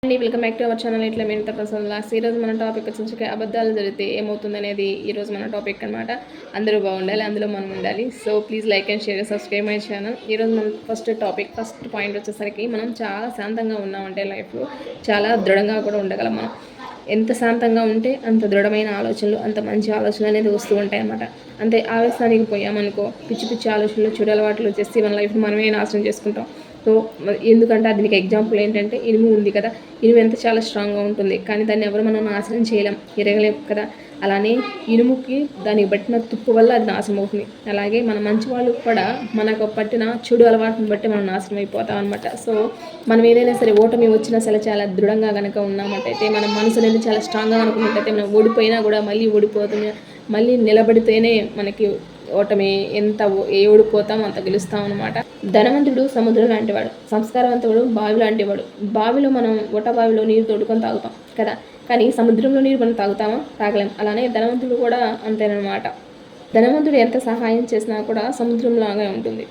అండి welcome back to our channel. ఇట్లా మేము లాస్ట్ ఈరోజు మన టాపిక్ వచ్చి అబద్ధాలు జరిగితే ఏమవుతుంది అనేది ఈరోజు మన టాపిక్ అనమాట. అందరూ బాగుండాలి, అందులో మనం ఉండాలి. So please like and share, subscribe my channel. ఈరోజు మనం ఫస్ట్ పాయింట్ వచ్చేసరికి మనం చాలా శాంతంగా ఉన్నామంటే లైఫ్లో చాలా దృఢంగా కూడా ఉండగలం. మనం ఎంత శాంతంగా ఉంటే అంత దృఢమైన ఆలోచనలు, అంత మంచి ఆలోచనలు అనేది వస్తూ ఉంటాయి అన్నమాట. అంతే ఆవేశానికి పోయామనుకో పిచ్చి పిచ్చి ఆలోచనలు, చెడు అలవాట్లు వచ్చేసి మన లైఫ్ని మనమే నాశనం చేసుకుంటాం. సో ఎందుకంటే అది నీకు ఎగ్జాంపుల్ ఏంటంటే ఇనుము ఉంది కదా, ఇనుము ఎంత చాలా స్ట్రాంగ్గా ఉంటుంది, కానీ దాన్ని ఎవరు మనం నాశనం చేయలేం, ఎరగలేం కదా. అలానే ఇనుముకి దానికి పట్టిన తుప్పు వల్ల అది నాశనం అవుతుంది. అలాగే మన మంచి వాళ్ళు కూడా మనకు పట్టిన చెడు అలవాటుని బట్టి మనం నాశనం అయిపోతాం అనమాట. సో మనం ఏదైనా సరే ఓటమి వచ్చినా సరే చాలా దృఢంగా కనుక ఉన్నామంటైతే మన మనసు అనేది చాలా స్ట్రాంగ్గా అనుకున్నట్టయితే మనం ఓడిపోయినా కూడా మళ్ళీ ఓడిపోతుంది, మళ్ళీ నిలబడితేనే మనకి ఓటమి ఎంత ఓడిపోతాం అంత గెలుస్తాం అనమాట. ధనవంతుడు సముద్రం లాంటివాడు, సంస్కారవంతుడు బావి లాంటివాడు. బావిలో మనం బావిలో నీరు తోడుకొని తాగుతాం కదా, కానీ సముద్రంలో నీరు మనం తాగుతామా? తాగలేం. అలానే ధనవంతుడు కూడా అంతేనమాట. ధనవంతుడు ఎంత సహాయం చేసినా కూడా సముద్రంలాగా ఉంటుంది,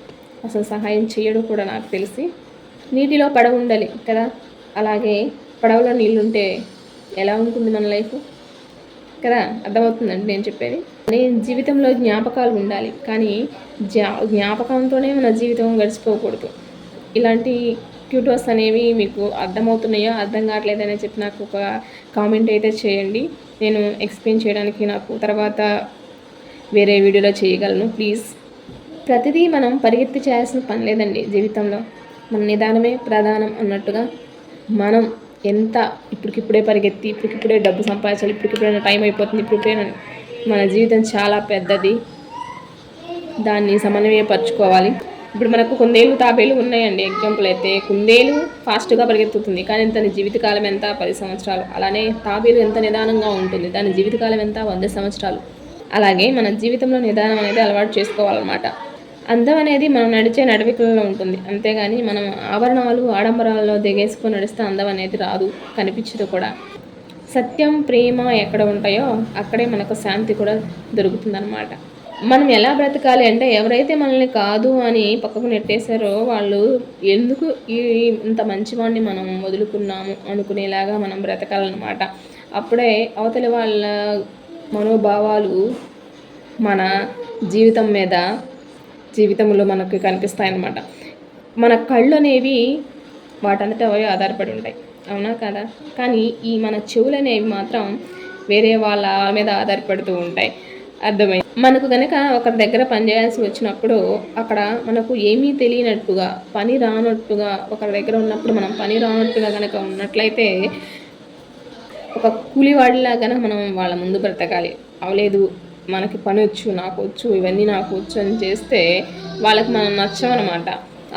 అసలు సహాయం చేయడు కూడా. నాకు తెలిసి నీటిలో పడవ ఉండాలి కదా, అలాగే పడవలో నీళ్ళుంటే ఎలా ఉంటుంది మన లైఫ్ కదా. అర్థమవుతుందండి నేను చెప్పేది. జీవితంలో జ్ఞాపకాలు ఉండాలి, కానీ జ్ఞాపకంతోనే మన జీవితం గడిచిపోకూడదు. ఇలాంటి క్యూటోస్ అనేవి మీకు అర్థమవుతున్నాయో అర్థం కావట్లేదని చెప్పి నాకు ఒక కామెంట్ అయితే చేయండి. నేను ఎక్స్ప్లెయిన్ చేయడానికి నాకు తర్వాత వేరే వీడియోలో చేయగలను. ప్లీజ్ ప్రతిదీ మనం పరిగెత్తి చేయాల్సిన పని లేదండి జీవితంలో. మన నిదానమే ప్రధానం అన్నట్టుగా మనం ఎంత ఇప్పటికిప్పుడే పరిగెత్తి ఇప్పటికిప్పుడే డబ్బు సంపాదించాలి, ఇప్పటికిప్పుడైనా టైం అయిపోతుంది, ఇప్పటికైనా మన జీవితం చాలా పెద్దది, దాన్ని సమన్వయపరచుకోవాలి. ఇప్పుడు మనకు కుందేలు తాబేలు ఉన్నాయండి. ఎగ్జాంపుల్ అయితే కుందేలు ఫాస్ట్గా పరిగెత్తుతుంది, కానీ దాని జీవితకాలం ఎంత? 10 సంవత్సరాలు. అలానే తాబేలు ఎంత నిదానంగా ఉంటుంది, దాని జీవితకాలం ఎంత? 100 సంవత్సరాలు. అలాగే మన జీవితంలో నిదానం అనేది అలవాటు చేసుకోవాలన్నమాట. అందం అనేది మనం నడిచే నడవికలలో ఉంటుంది, అంతేగాని మనం ఆభరణాలు ఆడంబరాలలో దిగేసుకొని నడిస్తే అందం అనేది రాదు, కనిపించదు కూడా. సత్యం ప్రేమ ఎక్కడ ఉంటాయో అక్కడే మనకు శాంతి కూడా దొరుకుతుందన్నమాట. మనం ఎలా బ్రతకాలి అంటే ఎవరైతే మనల్ని కాదు అని పక్కకు నెట్టేశారో వాళ్ళు ఎందుకు ఇంత మంచివాడిని మనం వదులుకున్నాము అనుకునేలాగా మనం బ్రతకాలన్నమాట. అప్పుడే అవతలి వాళ్ళ మనోభావాలు మన జీవితంలో మనకు కనిపిస్తాయన్నమాట. మన కళ్ళు అనేవి వాటంతట అవే ఆధారపడి ఉంటాయి, అవునా కదా. కానీ ఈ మన చెవులు అనేవి మాత్రం వేరే వాళ్ళ మీద ఆధారపడుతూ ఉంటాయి. అర్థమైంది. మనకు కనుక ఒకరి దగ్గర పనిచేయాల్సి వచ్చినప్పుడు అక్కడ మనకు ఏమీ తెలియనట్టుగా, పని రానట్టుగా ఒకరి దగ్గర ఉన్నప్పుడు మనం పని రానట్టుగా కనుక ఉన్నట్లయితే ఒక కూలివాడిలాగా మనం వాళ్ళ ముందు బ్రతకాలి. అవలేదు మనకి పని వచ్చు, నాకు వచ్చు, ఇవన్నీ నాకు వచ్చు అని చేస్తే వాళ్ళకి మనం నచ్చమన్నమాట.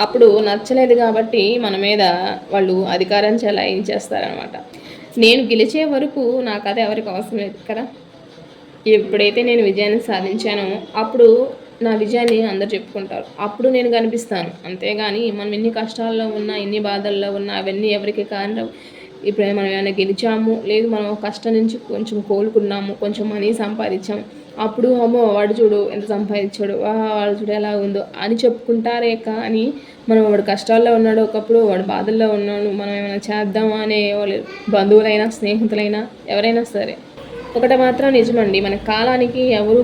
అప్పుడు నచ్చలేదు కాబట్టి మన మీద వాళ్ళు అధికారం చెలాయించేస్తారనమాట. నేను గెలిచే వరకు నాకు అది ఎవరికి అవసరం లేదు కదా. ఎప్పుడైతే నేను విజయాన్ని సాధించానో అప్పుడు నా విజయాన్ని అందరు చెప్పుకుంటారు, అప్పుడు నేను కనిపిస్తాను. అంతేగాని మనం ఎన్ని కష్టాల్లో ఉన్నా, ఎన్ని బాధల్లో ఉన్నా అవన్నీ ఎవరికి కారణం. ఇప్పుడు మనం ఏమైనా గెలిచాము, లేదు మనం కష్టం నుంచి కొంచెం కోలుకున్నాము, కొంచెం మనీ సంపాదించాము, అప్పుడు అమ్మో వాడు చూడు ఎంత సంపాదించాడు, వాడు చూడు ఎలా ఉందో అని చెప్పుకుంటారే. కానీ మనం వాడు కష్టాల్లో ఉన్నాడు, ఒకప్పుడు వాడు బాధల్లో ఉన్నాడు, మనం ఏమైనా చేద్దామా అనే వాళ్ళు బంధువులైనా స్నేహితులైనా ఎవరైనా సరే ఒకటి మాత్రం నిజమండి, మన కాలానికి ఎవరు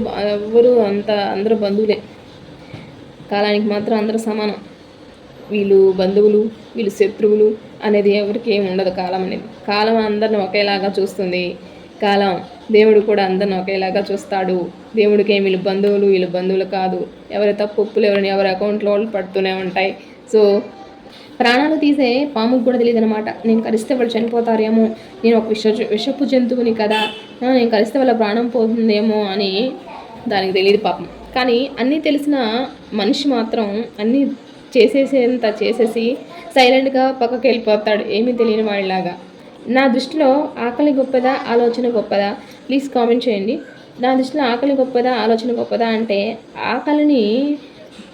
అందరూ బంధువులే. కాలానికి మాత్రం అందరూ సమానం. వీళ్ళు బంధువులు, వీళ్ళు శత్రువులు అనేది ఎవరికి ఏమి ఉండదు. కాలం అనేది, కాలం అందరిని ఒకేలాగా చూస్తుంది. కాలం దేవుడు కూడా అందరిని ఒకేలాగా చూస్తాడు. దేవుడికి ఏమి వీళ్ళు బంధువులు కాదు. ఎవరి తప్పు ఒప్పులు ఎవరి అకౌంట్లో వాళ్ళు పడుతూనే ఉంటాయి. సో ప్రాణాలు తీసే పాముకు కూడా తెలియదు అనమాట. నేను కరిస్తే వాళ్ళు చనిపోతారేమో, నేను ఒక విషపు జంతువుని కదా, నేను కరిస్తే వాళ్ళ ప్రాణం పోతుందేమో అని దానికి తెలియదు పాపం. కానీ అన్నీ తెలిసిన మనిషి మాత్రం అన్నీ చేసేసి సైలెంట్గా పక్కకి వెళ్ళిపోతాడు, ఏమీ తెలియని వాళ్ళలాగా. నా దృష్టిలో ఆకలి గొప్పదా, ఆలోచన గొప్పదా? ప్లీజ్ కామెంట్ చేయండి. నా దృష్టిలో ఆకలి గొప్పదా, ఆలోచన గొప్పదా అంటే ఆకలిని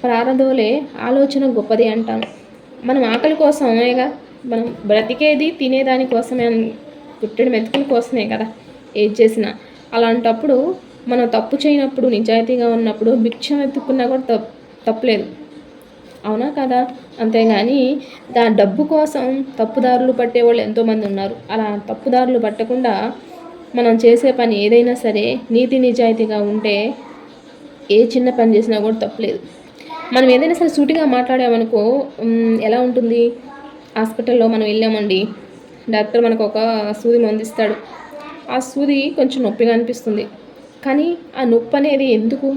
ప్రారంభంలో ఆలోచన గొప్పది అంటాను. మనం ఆకలి కోసమేగా మనం బ్రతికేది, తినేదాని కోసమే, పుట్టడి మెతుకుల కోసమే కదా ఏది చేసినా. అలాంటప్పుడు మనం తప్పు చేయనప్పుడు, నిజాయితీగా ఉన్నప్పుడు భిక్షం ఎత్తుకున్నా కూడా తప్పులేదు. అవునా కదా? అంతేగాని డబ్బు కోసం తప్పుదారులు పట్టేవాళ్ళు ఎంతోమంది ఉన్నారు. అలా తప్పుదారులు పట్టకుండా మనం చేసే పని ఏదైనా సరే నీతి నిజాయితీగా ఉంటే ఏ చిన్న పని చేసినా కూడా తప్పులేదు. మనం ఏదైనా సరే సూటిగా మాట్లాడామనుకో ఎలా ఉంటుంది? హాస్పిటల్‌లో మనం వెళ్ళామండి. డాక్టర్ మనకు ఒక సూది మందిస్తాడు. ఆ సూది కొంచెం నొప్పిగా అనిపిస్తుంది. కానీ ఆ నొప్పి అనేది ఎందుకు?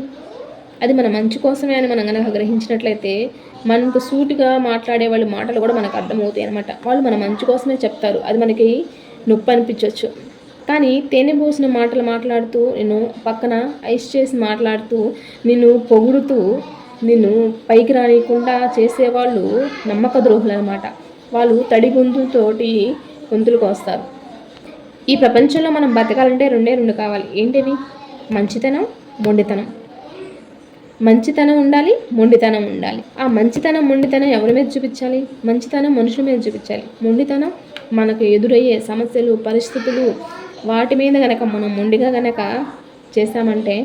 అది మన మంచి కోసమే అని మనం గనక గ్రహించినట్లయితే మనకు సూటిగా మాట్లాడే వాళ్ళ మాటలు కూడా మనకు అర్థమవుతాయి అన్నమాట. వాళ్ళు మన మంచి కోసమే చెప్తారు. అది మనకి నొప్పి అనిపించవచ్చు. కానీ తేనె పోసిన మాటలు మాట్లాడుతూ నిన్ను పక్కన ఐస్ చేసి మాట్లాడుతూ నిన్ను పొగుడుతూ నిన్ను పైకి రానీయకుండా చేసేవాళ్ళు నమ్మక ద్రోహులనమాట. వాళ్ళు తడి గొంతులతోటి గొంతులు కోస్తారు. ఈ ప్రపంచంలో మనం బతకాలంటే రెండే రెండు కావాలి. ఏంటివి? మంచితనం, మొండితనం. మంచితనం ఉండాలి, మొండితనం ఉండాలి. ఆ మంచితనం, మొండితనం ఎవరి మీద చూపించాలి? మంచితనం మనుషుల మీద చూపించాలి. మొండితనం మనకు ఎదురయ్యే సమస్యలు, పరిస్థితులు వాటి మీద గనక మనం మొండిగా గనక చేశామంటే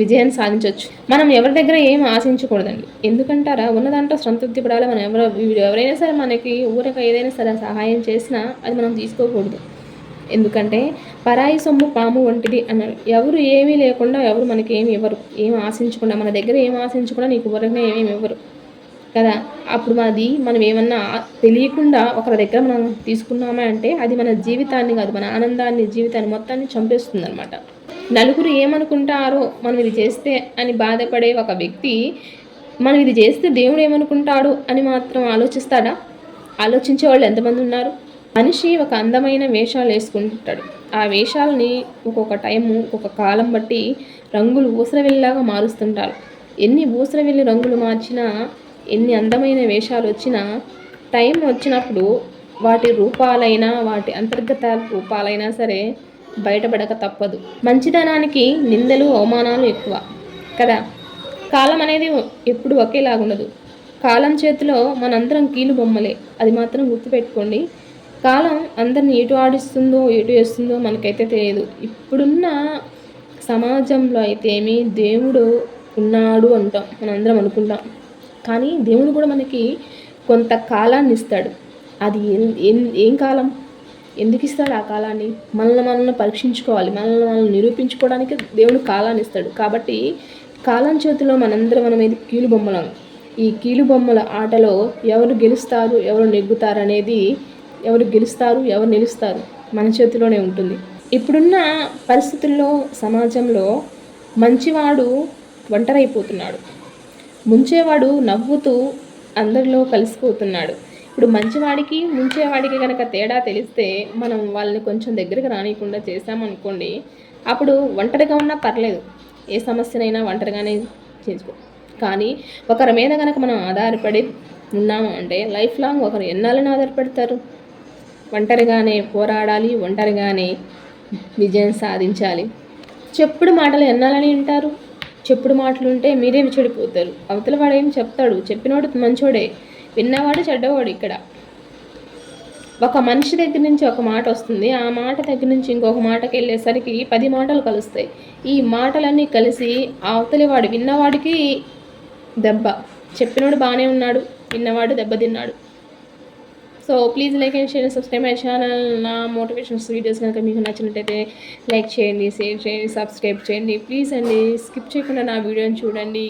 విజయాన్ని సాధించవచ్చు. మనం ఎవరి దగ్గర ఏం ఆశించకూడదండి. ఎందుకంటారా? ఉన్నదాంట్లో సంతృప్తి పడాలి. మనం ఎవరైనా సరే మనకి ఊరక ఏదైనా సరే సహాయం చేసినా అది మనం తీసుకోకూడదు. ఎందుకంటే పరాయి సొమ్ము పాము వంటిది అన్నారు. ఎవరు ఏమీ లేకుండా ఎవరు మనకి ఏమి ఇవ్వరు. ఏం ఆశించకుండా మన దగ్గర ఏం ఆశించకుండా నీకు ఊరకనే ఏమేమి ఇవ్వరు కదా. అప్పుడు మనం ఏమన్నా తెలియకుండా ఒకరి దగ్గర మనం తీసుకున్నామా అంటే అది మన జీవితాన్ని కాదు, మన ఆనందాన్ని, జీవితాన్ని మొత్తాన్ని చంపేస్తుంది అనమాట. నలుగురు ఏమనుకుంటారో మనం ఇది చేస్తే అని బాధపడే ఒక వ్యక్తి మనం ఇది చేస్తే దేవుడు ఏమనుకుంటాడు అని మాత్రం ఆలోచిస్తాడా? ఆలోచించే వాళ్ళు ఎంతమంది ఉన్నారు? మనిషి ఒక అందమైన వేషాలు వేసుకుంటాడు. ఆ వేషాలని ఒక్కొక్క టైము ఒక్కొక్క కాలం బట్టి రంగులు ఊసరవెల్లిలాగా మారుస్తుంటారు. ఎన్ని ఊసరవెల్లి రంగులు మార్చినా, ఎన్ని అందమైన వేషాలు వచ్చినా టైం వచ్చినప్పుడు వాటి రూపాలైనా వాటి అంతర్గత రూపాలైనా సరే బయటపడక తప్పదు. మంచితనానికి నిందలు, అవమానాలు ఎక్కువ కదా. కాలం అనేది ఎప్పుడు ఒకేలాగుండదు. కాలం చేతిలో మనందరం కీలు బొమ్మలే. అది మాత్రం గుర్తుపెట్టుకోండి. కాలం అందరిని ఎటు ఆడిస్తుందో ఎటు వేస్తుందో మనకైతే తెలియదు. ఇప్పుడున్న సమాజంలో అయితే దేవుడు ఉన్నాడు అంటాం, మనందరం అనుకుంటాం. కానీ దేవుడు కూడా మనకి కొంత కాలాన్ని ఇస్తాడు. అది ఏం కాలం? ఎందుకు ఇస్తాడు ఆ కాలాన్ని? మనల్ని పరీక్షించుకోవాలి, మనల్ని నిరూపించుకోవడానికి దేవుడు కాలాన్ని ఇస్తాడు. కాబట్టి కాలం చేతిలో మనం ఇది కీలుబొమ్మలం. ఈ కీలుబొమ్మల ఆటలో ఎవరు గెలుస్తారు, ఎవరు నెగ్గుతారు అనేది, ఎవరు గెలుస్తారు, ఎవరు నిలుస్తారు మన చేతిలోనే ఉంటుంది. ఇప్పుడున్న పరిస్థితుల్లో సమాజంలో మంచివాడు ఒంటరైపోతున్నాడు, ముంచేవాడు నవ్వుతూ అందరిలో కలిసిపోతున్నాడు. ఇప్పుడు మంచివాడికి ముంచేవాడికి కనుక తేడా తెలిస్తే మనం వాళ్ళని కొంచెం దగ్గరికి రానియకుండా చేసామనుకోండి, అప్పుడు ఒంటరిగా ఉన్నా పర్లేదు, ఏ సమస్యనైనా ఒంటరిగానే చేసుకో. కానీ ఒకరి మీద కనుక మనం ఆధారపడి ఉన్నాము అంటే లైఫ్ లాంగ్ ఒకరు ఎన్నాళ్ళని ఆధారపడతారు? ఒంటరిగానే పోరాడాలి, ఒంటరిగానే విజయం సాధించాలి. చెప్పుడు మాటలు ఎన్నాలని వింటారు? చెప్పుడు మాటలు ఉంటే మీరే చెడిపోతారు. అవతల వాడు ఏం చెప్తాడు? చెప్పినవాడు మంచోడే, విన్నవాడు చెడ్డవాడు. ఇక్కడ ఒక మనిషి దగ్గర నుంచి ఒక మాట వస్తుంది, ఆ మాట దగ్గర నుంచి ఇంకొక మాటకి వెళ్ళేసరికి 10 మాటలు కలుస్తాయి. ఈ మాటలన్నీ కలిసి అవతలి వాడు విన్నవాడికి దెబ్బ. చెప్పినవాడు బాగానే ఉన్నాడు, విన్నవాడు దెబ్బతిన్నాడు. So please like and share, subscribe my channel. నా మోటివేషన్స్ వీడియోస్ కనుక మీకు నచ్చినట్టయితే లైక్ చేయండి, షేర్ చేయండి, సబ్స్క్రైబ్ చేయండి ప్లీజ్ అండి. స్కిప్ చేయకుండా నా వీడియోని చూడండి.